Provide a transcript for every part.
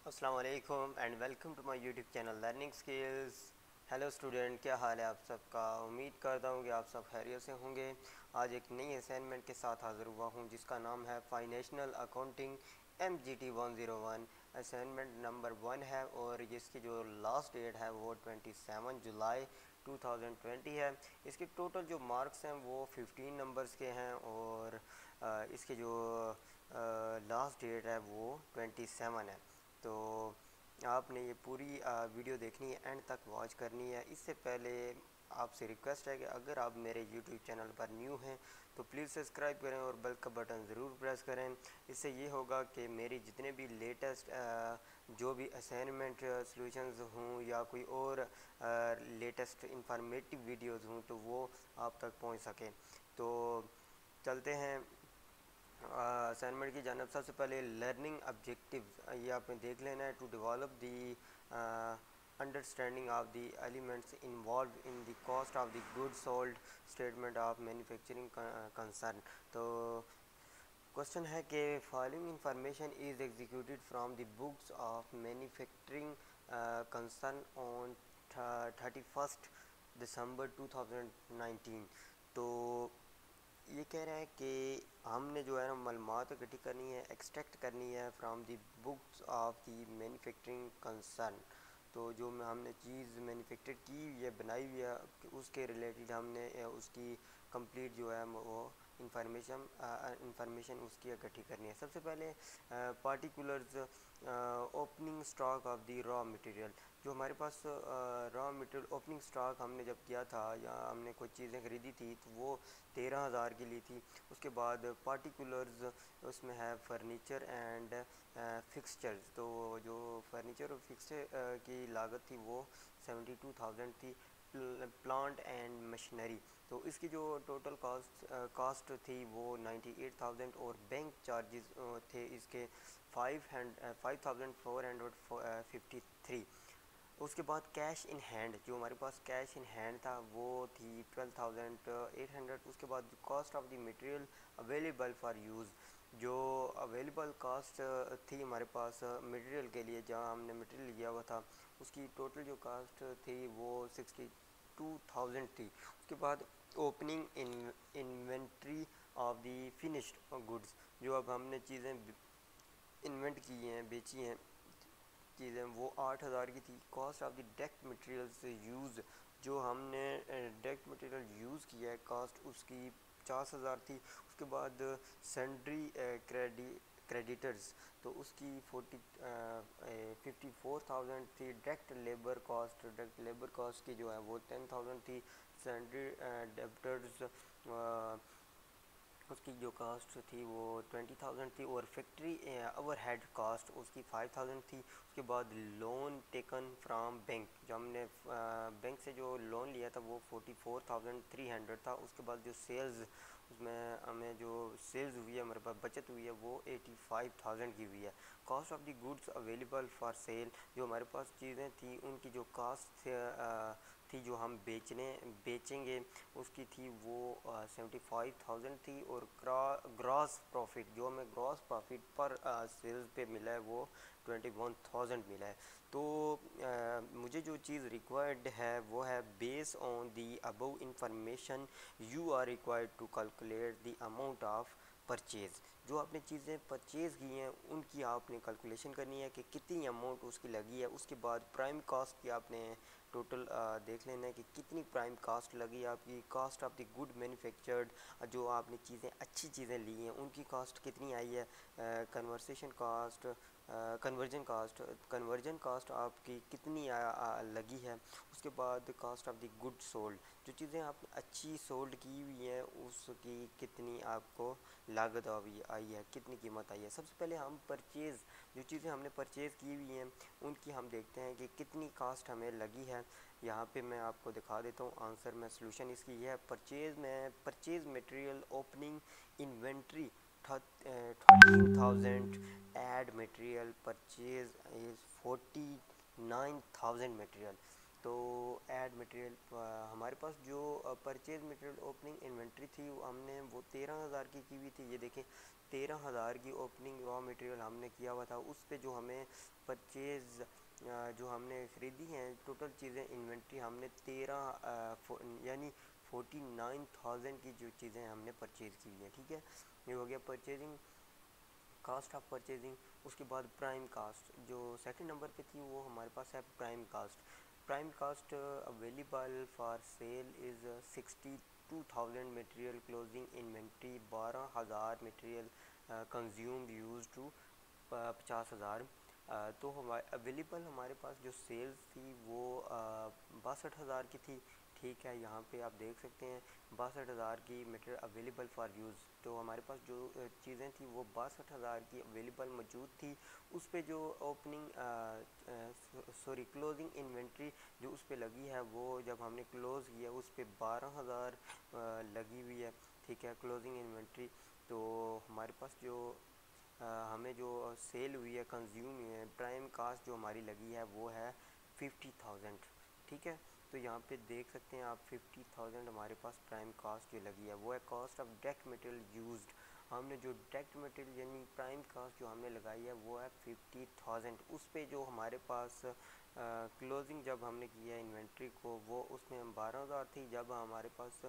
अस्सलाम वालेकुम and welcome to my YouTube channel learning skills. Hello student, क्या हाल है आप सबका। उम्मीद करता हूँ कि आप सब खैरियत से होंगे। आज एक नई असाइनमेंट के साथ हाज़िर हुआ हूँ जिसका नाम है financial accounting MGT 101। Assignment number 1 है और इसकी जो लास्ट डेट है वो 27 जुलाई 2020 है। इसके टोटल जो मार्क्स हैं वो 15 नंबर्स के हैं और इसके जो लास्ट डेट है वो 27 है। तो आपने ये पूरी वीडियो देखनी है, एंड तक वॉच करनी है। इससे पहले आपसे रिक्वेस्ट है कि अगर आप मेरे यूट्यूब चैनल पर न्यू हैं तो प्लीज़ सब्सक्राइब करें और बेल का बटन ज़रूर प्रेस करें। इससे ये होगा कि मेरी जितने भी लेटेस्ट जो भी असाइनमेंट सॉल्यूशंस हों या कोई और लेटेस्ट इंफॉर्मेटिव वीडियोस हों तो वो आप तक पहुंच सके। तो चलते हैं असाइनमेंट की जानब। सबसे पहले लर्निंग ऑब्जेक्टिव ये आपने देख लेना है। To develop the understanding of the elements involve in the cost of the good sold statement of manufacturing concern. तो क्वेश्चन है कि following information is executed from the books of manufacturing concern on 31 December 2019। तो ये कह रहा है कि हमने जो है ना मालूमात इकट्ठी करनी है, एक्सट्रैक्ट करनी है from the books of the manufacturing concern. तो जो हमने चीज़ मैन्युफैक्चर की या बनाई हुई है उसके रिलेटेड हमने उसकी कंप्लीट जो है वो इंफॉर्मेशन उसकी इकट्ठी करनी है। सबसे पहले particulars opening stock of the raw material. जो हमारे पास रॉ मटेरियल ओपनिंग स्टॉक हमने जब किया था या हमने कुछ चीज़ें खरीदी थी तो वो 13,000 की ली थी। उसके बाद पार्टिकुलर्स उसमें है फर्नीचर एंड फिक्सचर्स। तो जो फर्नीचर और फिक्सचर की लागत थी वो 72,000 थी। प्लांट एंड मशीनरी तो इसकी जो टोटल कास्ट थी वो 98,000 और बैंक चार्जेस थे इसके 5,453। उसके बाद कैश इन हैंड, जो हमारे पास कैश इन हैंड था वो थी 12,800। उसके बाद cost of the material available for use, जो अवेलेबल कास्ट थी हमारे पास मटेरियल के लिए जहाँ हमने मटेरियल लिया हुआ था उसकी टोटल जो कास्ट थी वो 62,000 थी। उसके बाद opening inventory of the finished goods, जो अब हमने चीज़ें इन्वेंट की हैं, बेची हैं चीज़ें, वो 8,000 की थी। Cost of the direct materials use, जो हमने डायरेक्ट मटेरियल यूज़ किया है कास्ट उसकी 50,000 थी। उसके बाद सैंड्री क्रेडिटर्स तो उसकी 54,000 थी। डायरेक्ट लेबर कॉस्ट की जो है वो 10,000 थी। सैंड्री डेब्टर्स उसकी जो कास्ट थी वो 20,000 थी और फैक्ट्री ओवर हेड कास्ट उसकी 5,000 थी। उसके बाद लोन टेकन फ्राम बैंक, जो हमने बैंक से जो लोन लिया था वो 44,300 था। उसके बाद जो सेल्स उसमें हमें जो सेल्स हुई है, हमारे पास बचत हुई है वो 85,000 की हुई है। Cost of the goods available for cell, जो हमारे पास चीज़ें थी उनकी जो कास्ट थी जो हम बेचेंगे उसकी थी वो 75,000 थी। और ग्रॉस प्रॉफिट, जो हमें ग्रॉस प्रॉफिट पर सेल्स पे मिला है वो 21,000 मिला है। तो मुझे जो चीज़ रिक्वायर्ड है वो है base on the above information you are required to calculate the amount of purchase. जो आपने चीज़ें परचेज़ की हैं उनकी आपने कैलकुलेशन करनी है कि कितनी अमाउंट उसकी लगी है। उसके बाद प्राइम कॉस्ट की आपने टोटल देख लेना है कि कितनी प्राइम कास्ट लगी आपकी। Cost of the good manufactured, जो आपने चीज़ें अच्छी चीज़ें ली हैं उनकी कास्ट कितनी आई है। कन्वर्सेशन कास्ट, कन्वर्जन कास्ट आपकी कितनी लगी है। उसके बाद cost of the good sold, जो चीज़ें आपने अच्छी सोल्ड की हुई हैं उसकी कितनी आपको लागत आई है, कितनी कीमत आई है। सबसे पहले हम परचेज़, जो चीज़ें हमने परचेज़ की हुई हैं उनकी हम देखते हैं कि कितनी कास्ट हमें लगी है। यहाँ पे मैं आपको दिखा देता हूँ आंसर में। सोल्यूशन इसकी यह है, purchase material opening inventory 13,000, add material purchase is 49,000 material. तो ऐड मटेरियल हमारे पास जो परचेज मटेरियल ओपनिंग इन्वेंट्री थी हमने वो 13,000 की हुई थी। ये देखें 13,000 की ओपनिंग रॉ मटेरियल हमने किया हुआ था, उस पे जो हमें परचेज़ जो हमने ख़रीदी हैं टोटल चीज़ें इन्वेंट्री हमने 13 यानी 49,000 की जो चीज़ें हमने परचेज़ की हुई हैं। ठीक है, ये हो गया परचेजिंग कास्ट ऑफ परचेजिंग। उसके बाद प्राइम कास्ट जो सेकंड नंबर पे थी वो हमारे पास है prime cost. Prime cost available for sale is 62,000 material closing inventory 12,000 material consumed use to 50,000। तो हमारे अवेलेबल हमारे पास जो सेल्स थी वो 62,000 की थी। ठीक है, यहाँ पे आप देख सकते हैं 62,000 की मटेरियल अवेलेबल फॉर यूज़। तो हमारे पास जो चीज़ें थी वो 62,000 की अवेलेबल मौजूद थी। उस पे जो ओपनिंग क्लोजिंग इन्वेंट्री जो उस पे लगी है वो जब हमने क्लोज़ किया उस पे 12,000 लगी हुई है। ठीक है, क्लोजिंग इन्वेंट्री। तो हमारे पास जो हमें जो सेल हुई है कंज्यूम हुई है प्राइम कास्ट जो हमारी लगी है वो है 50,000। ठीक है, तो यहाँ पे देख सकते हैं आप 50,000 हमारे पास प्राइम कास्ट जो लगी है वो है cost of direct material used. हमने जो डायरेक्ट मटेरियल यानी प्राइम कास्ट जो हमने लगाई है वो है 50,000। उस पे जो हमारे पास क्लोजिंग जब हमने किया है इन्वेंट्री को वो उसमें हम 12,000 थी। जब हमारे पास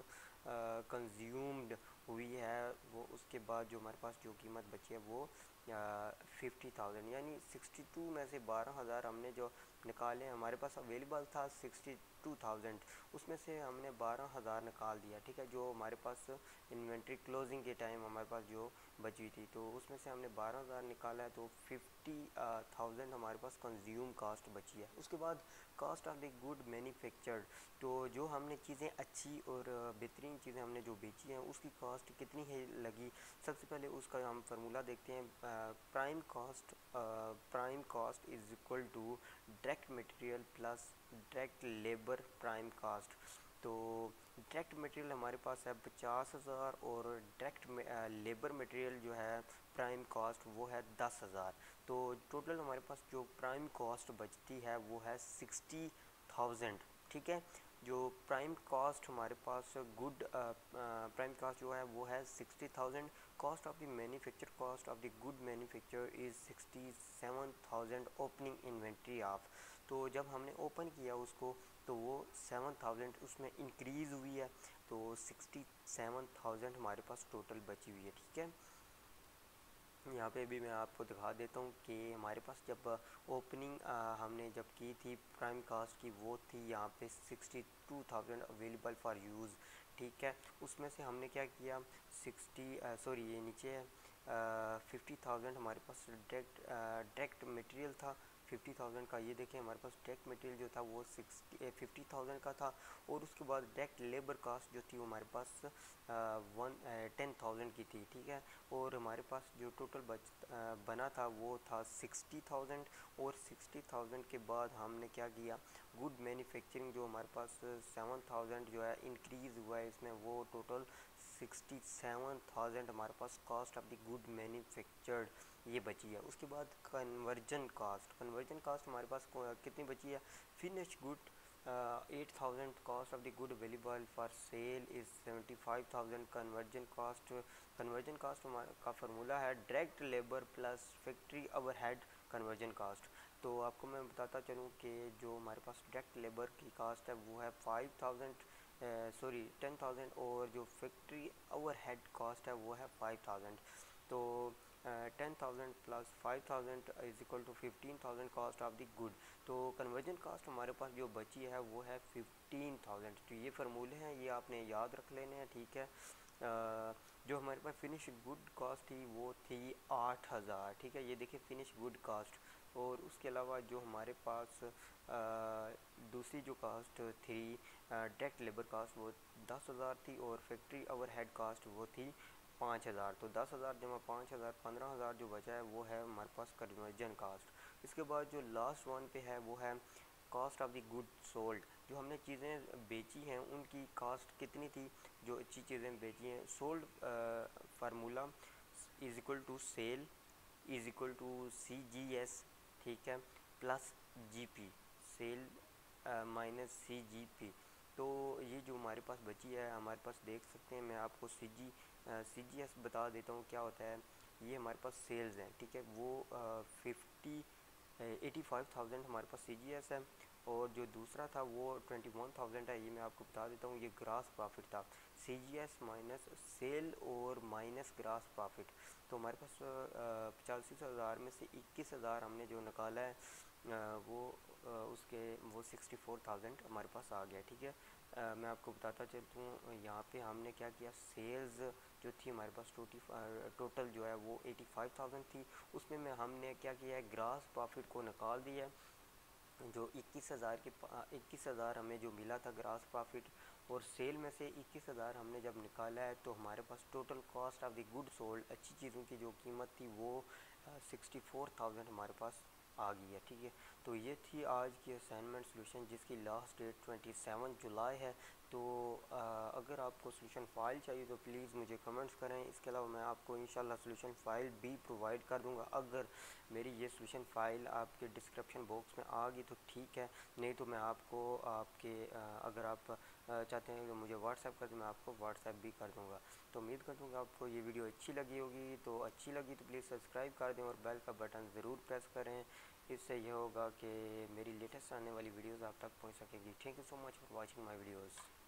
कंज्यूम्ड हुई है वो उसके बाद जो हमारे पास जो कीमत बची है वो 50,000 यानी 62 में से 12,000 हमने जो निकाले। हमारे पास अवेलेबल था 62,000, उसमें से हमने 12,000 निकाल दिया। ठीक है, जो हमारे पास इन्वेंट्री क्लोजिंग के टाइम हमारे पास जो बची थी तो उसमें से हमने 12,000 निकाला है तो 50,000 हमारे पास कंज्यूम कास्ट बची है। उसके बाद cost of the good manufactured, तो जो हमने चीज़ें अच्छी और बेहतरीन चीज़ें हमने जो बेची हैं उसकी कास्ट कितनी है लगी। सबसे पहले उसका हम फार्मूला देखते हैं। Prime cost is equal to direct material plus direct labour prime cost. तो डायरेक्ट मटेरियल हमारे पास है 50,000 और डायरेक्ट लेबर मटेरियल जो है प्राइम कास्ट वो है 10,000। तो टोटल हमारे पास जो प्राइम कास्ट बचती है वो है 60,000। ठीक है, जो प्राइम कास्ट हमारे पास गुड प्राइम कास्ट जो है वो है 60,000। Cost of the manufacture cost of the good manufacture is 67,000 opening inventory of. तो जब हमने ओपन किया उसको तो वो 7,000 उसमें इंक्रीज़ हुई है तो 67,000 हमारे पास टोटल बची हुई है। ठीक है, यहाँ पे भी मैं आपको दिखा देता हूँ कि हमारे पास जब ओपनिंग हमने जब की थी प्राइम कास्ट की वो थी यहाँ पे 62,000 अवेलेबल फॉर यूज़। ठीक है, उसमें से हमने क्या किया 60 ये नीचे है 50,000 हमारे पास डायरेक्ट मटेरियल था 50,000 का। ये देखें हमारे पास डायरेक्ट मटेरियल जो था वो 50,000 का था और उसके बाद डायरेक्ट लेबर कास्ट जो थी वो हमारे पास 10,000 की थी। ठीक है, और हमारे पास जो टोटल बना था वो था 60,000 और 60,000 के बाद हमने क्या किया गुड मैन्युफैक्चरिंग जो हमारे पास 7,000 जो है इंक्रीज़ हुआ है इसमें वो टोटल 67,000 हमारे पास cost of the good manufactured ये बची है। उसके बाद कन्वर्जन कास्ट हमारे पास कितनी बची है finish good 8,000 cost of the good available for sale is 75,000। Conversion cost हमारा का फार्मूला है direct labour plus factory overhead conversion cost. तो आपको मैं बताता चलूँ कि जो हमारे पास डायरेक्ट लेबर की कास्ट है वो है 10,000 और जो फैक्ट्री ओवरहेड कास्ट है वो है 5,000। तो 10,000 plus 5,000 is equal to 15,000 cost of the good. तो कन्वर्जन कास्ट हमारे पास जो बची है वो है 15,000। तो ये फार्मूले हैं ये आपने याद रख लेने हैं। ठीक है, जो हमारे पास फिनिश गुड कास्ट थी वो थी 8,000। ठीक है, ये देखिए फिनिश गुड कास्ट। और उसके अलावा जो हमारे पास दूसरी जो कास्ट थी डायरेक्ट लेबर कास्ट वो 10,000 थी और फैक्ट्री ओवरहेड कास्ट वो थी 5,000। तो 10,000 जमा 5,000 15,000 जो बचा है वो है हमारे पास कन्वर्जन कास्ट। इसके बाद जो लास्ट वन पे है वो है cost of the good sold. जो हमने चीज़ें बेची हैं उनकी कास्ट कितनी थी, जो अच्छी चीज़ें बेची हैं। Sold formula is equal to sale is equal to CGS। ठीक है, plus GP sale minus CGP। तो ये जो हमारे पास बची है हमारे पास देख सकते हैं मैं आपको CGS बता देता हूँ क्या होता है। ये हमारे पास सेल्स हैं, ठीक है। वो 85,000 हमारे पास CGS है, और जो दूसरा था वो 21,000 है। ये मैं आपको बता देता हूँ, ये ग्रास प्रॉफिट था, CGS माइनस सेल और माइनस ग्रास प्रॉफिट। तो हमारे पास 85,000 में से 21,000 हमने जो निकाला है वो उसके वो 64,000 हमारे पास आ गया, ठीक है। मैं आपको बताता चलता हूँ, यहाँ पे हमने क्या किया, सेल्स जो थी हमारे पास टोटल जो है वो 85,000 थी, उसमें में हमने क्या किया है, ग्रास प्रॉफिट को निकाल दिया है। जो 21,000 हमें जो मिला था ग्रास प्रॉफिट, और सेल में से 21,000 हमने जब निकाला है, तो हमारे पास total cost of the good sold, अच्छी चीज़ों की जो कीमत थी वो 64,000 हमारे पास आ गई है, ठीक है। तो ये थी आज की असाइनमेंट सोल्यूशन, जिसकी लास्ट डेट 27 जुलाई है। तो अगर आपको सोल्यूशन फ़ाइल चाहिए तो प्लीज़ मुझे कमेंट्स करें। इसके अलावा मैं आपको इंशाल्लाह सोल्यूशन फ़ाइल भी प्रोवाइड कर दूंगा। अगर मेरी ये सोल्यूशन फ़ाइल आपके डिस्क्रिप्शन बॉक्स में आ गई तो ठीक है, नहीं तो मैं आपको आपके अगर आप चाहते हैं कि मुझे व्हाट्सएप कर, तो मैं आपको व्हाट्सएप भी कर दूंगा। तो उम्मीद करता हूँ कि आपको ये वीडियो अच्छी लगी होगी। तो अच्छी लगी तो प्लीज़ सब्सक्राइब कर दें और बेल का बटन ज़रूर प्रेस करें। इससे यह होगा कि मेरी लेटेस्ट आने वाली वीडियोज़ आप तक पहुँच सकेगी। Thank you so much for watching my videos.